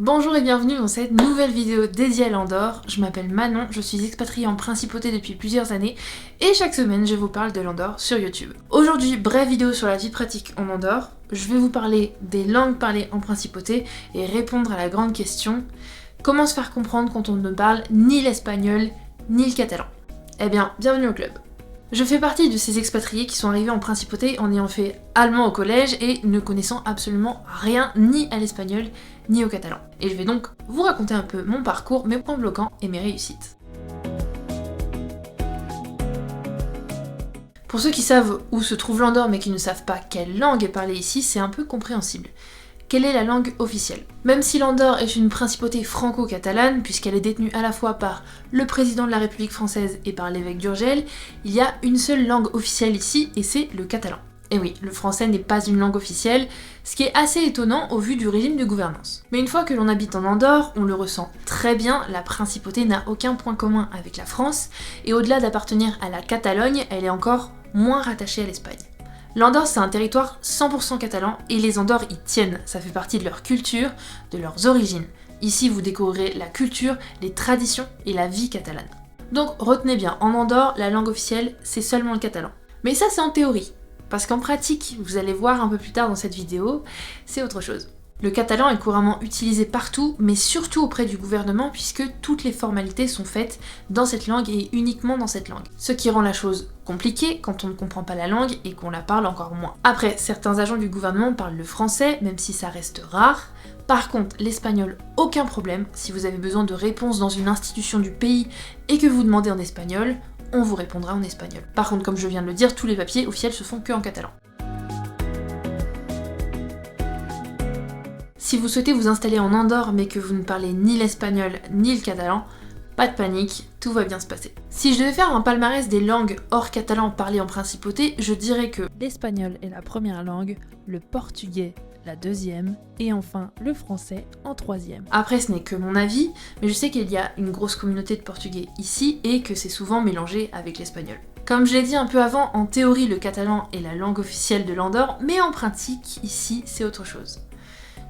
Bonjour et bienvenue dans cette nouvelle vidéo dédiée à l'Andorre. Je m'appelle Manon, je suis expatriée en principauté depuis plusieurs années et chaque semaine je vous parle de l'Andorre sur YouTube. Aujourd'hui, brève vidéo sur la vie pratique en Andorre. Je vais vous parler des langues parlées en principauté et répondre à la grande question: comment se faire comprendre quand on ne parle ni l'espagnol ni le catalan? Eh bien, bienvenue au club. Je fais partie de ces expatriés qui sont arrivés en principauté en ayant fait allemand au collège et ne connaissant absolument rien ni à l'espagnol ni au catalan. Et je vais donc vous raconter un peu mon parcours, mes points bloquants et mes réussites. Pour ceux qui savent où se trouve l'Andorre mais qui ne savent pas quelle langue est parlée ici, c'est un peu compréhensible. Quelle est la langue officielle? Même si l'Andorre est une principauté franco-catalane, puisqu'elle est détenue à la fois par le président de la République française et par l'évêque d'Urgell, il y a une seule langue officielle ici, et c'est le catalan. Et oui, le français n'est pas une langue officielle, ce qui est assez étonnant au vu du régime de gouvernance. Mais une fois que l'on habite en Andorre, on le ressent très bien, la principauté n'a aucun point commun avec la France, et au-delà d'appartenir à la Catalogne, elle est encore moins rattachée à l'Espagne. L'Andorre, c'est un territoire 100% catalan et les Andorres y tiennent, ça fait partie de leur culture, de leurs origines. Ici, vous découvrirez la culture, les traditions et la vie catalane. Donc retenez bien, en Andorre, la langue officielle, c'est seulement le catalan. Mais ça, c'est en théorie, parce qu'en pratique, vous allez voir un peu plus tard dans cette vidéo, c'est autre chose. Le catalan est couramment utilisé partout, mais surtout auprès du gouvernement puisque toutes les formalités sont faites dans cette langue et uniquement dans cette langue. Ce qui rend la chose compliquée quand on ne comprend pas la langue et qu'on la parle encore moins. Après, certains agents du gouvernement parlent le français, même si ça reste rare. Par contre, l'espagnol, aucun problème. Si vous avez besoin de réponses dans une institution du pays et que vous demandez en espagnol, on vous répondra en espagnol. Par contre, comme je viens de le dire, tous les papiers officiels se font que en catalan. Si vous souhaitez vous installer en Andorre mais que vous ne parlez ni l'espagnol ni le catalan, pas de panique, tout va bien se passer. Si je devais faire un palmarès des langues hors catalan parlées en principauté, je dirais que l'espagnol est la première langue, le portugais la deuxième, et enfin le français en troisième. Après, ce n'est que mon avis, mais je sais qu'il y a une grosse communauté de portugais ici et que c'est souvent mélangé avec l'espagnol. Comme je l'ai dit un peu avant, en théorie le catalan est la langue officielle de l'Andorre, mais en pratique, ici, c'est autre chose.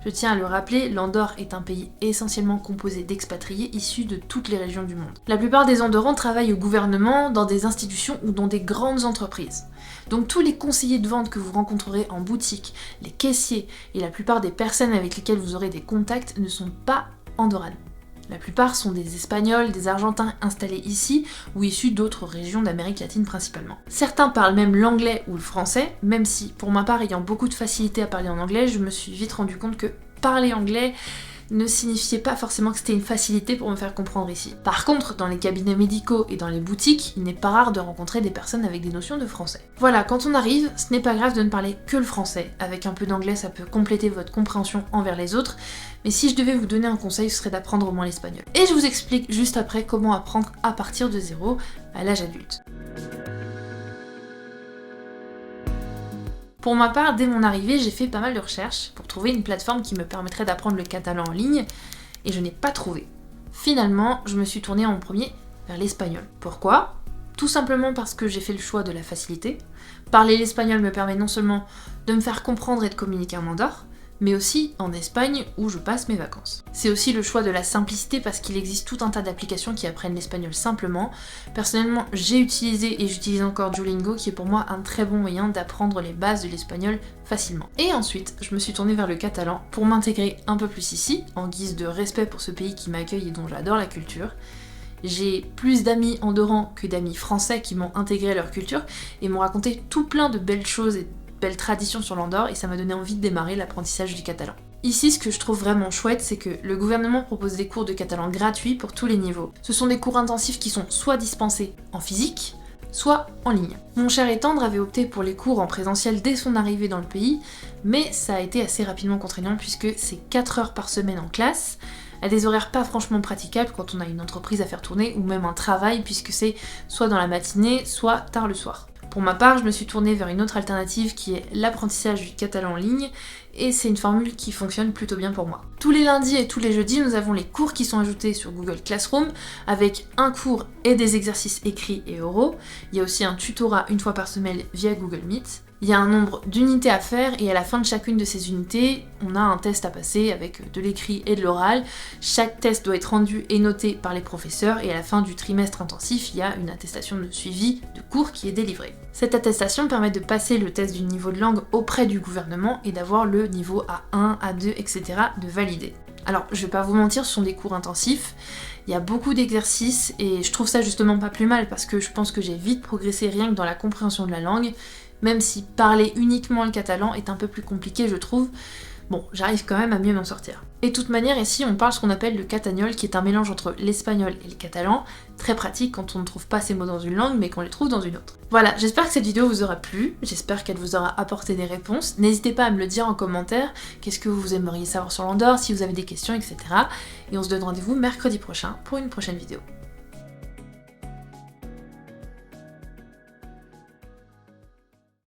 Je tiens à le rappeler, l'Andorre est un pays essentiellement composé d'expatriés issus de toutes les régions du monde. La plupart des Andorrans travaillent au gouvernement, dans des institutions ou dans des grandes entreprises. Donc tous les conseillers de vente que vous rencontrerez en boutique, les caissiers et la plupart des personnes avec lesquelles vous aurez des contacts ne sont pas andorranes. La plupart sont des Espagnols, des Argentins installés ici ou issus d'autres régions d'Amérique latine principalement. Certains parlent même l'anglais ou le français, même si, pour ma part, ayant beaucoup de facilité à parler en anglais, je me suis vite rendu compte que parler anglais ne signifiait pas forcément que c'était une facilité pour me faire comprendre ici. Par contre, dans les cabinets médicaux et dans les boutiques, il n'est pas rare de rencontrer des personnes avec des notions de français. Voilà, quand on arrive, ce n'est pas grave de ne parler que le français. Avec un peu d'anglais, ça peut compléter votre compréhension envers les autres, mais si je devais vous donner un conseil, ce serait d'apprendre au moins l'espagnol. Et je vous explique juste après comment apprendre à partir de zéro à l'âge adulte. Pour ma part, dès mon arrivée, j'ai fait pas mal de recherches pour trouver une plateforme qui me permettrait d'apprendre le catalan en ligne, et je n'ai pas trouvé. Finalement, je me suis tournée en premier vers l'espagnol. Pourquoi? Tout simplement parce que j'ai fait le choix de la facilité. Parler l'espagnol me permet non seulement de me faire comprendre et de communiquer en Andorre, mais aussi en Espagne où je passe mes vacances. C'est aussi le choix de la simplicité parce qu'il existe tout un tas d'applications qui apprennent l'espagnol simplement. Personnellement, j'ai utilisé et j'utilise encore Duolingo qui est pour moi un très bon moyen d'apprendre les bases de l'espagnol facilement. Et ensuite, je me suis tournée vers le catalan pour m'intégrer un peu plus ici, en guise de respect pour ce pays qui m'accueille et dont j'adore la culture. J'ai plus d'amis andorrans que d'amis français qui m'ont intégré à leur culture et m'ont raconté tout plein de belles choses et belle tradition sur l'Andorre et ça m'a donné envie de démarrer l'apprentissage du catalan. Ici, ce que je trouve vraiment chouette, c'est que le gouvernement propose des cours de catalan gratuits pour tous les niveaux. Ce sont des cours intensifs qui sont soit dispensés en physique, soit en ligne. Mon cher et tendre avait opté pour les cours en présentiel dès son arrivée dans le pays, mais ça a été assez rapidement contraignant puisque c'est 4 heures par semaine en classe, à des horaires pas franchement praticables quand on a une entreprise à faire tourner ou même un travail puisque c'est soit dans la matinée, soit tard le soir. Pour ma part, je me suis tournée vers une autre alternative qui est l'apprentissage du catalan en ligne, et c'est une formule qui fonctionne plutôt bien pour moi. Tous les lundis et tous les jeudis, nous avons les cours qui sont ajoutés sur Google Classroom, avec un cours et des exercices écrits et oraux. Il y a aussi un tutorat une fois par semaine via Google Meet. Il y a un nombre d'unités à faire et à la fin de chacune de ces unités, on a un test à passer avec de l'écrit et de l'oral. Chaque test doit être rendu et noté par les professeurs et à la fin du trimestre intensif, il y a une attestation de suivi de cours qui est délivrée. Cette attestation permet de passer le test du niveau de langue auprès du gouvernement et d'avoir le niveau A1, A2, etc. de valider. Alors, je vais pas vous mentir, ce sont des cours intensifs, il y a beaucoup d'exercices et je trouve ça justement pas plus mal parce que je pense que j'ai vite progressé rien que dans la compréhension de la langue, même si parler uniquement le catalan est un peu plus compliqué je trouve. Bon, j'arrive quand même à mieux m'en sortir. Et de toute manière, ici, on parle ce qu'on appelle le catagnol, qui est un mélange entre l'espagnol et le catalan, très pratique quand on ne trouve pas ces mots dans une langue, mais qu'on les trouve dans une autre. Voilà, j'espère que cette vidéo vous aura plu, j'espère qu'elle vous aura apporté des réponses. N'hésitez pas à me le dire en commentaire, qu'est-ce que vous aimeriez savoir sur l'Andorre, si vous avez des questions, etc. Et on se donne rendez-vous mercredi prochain pour une prochaine vidéo.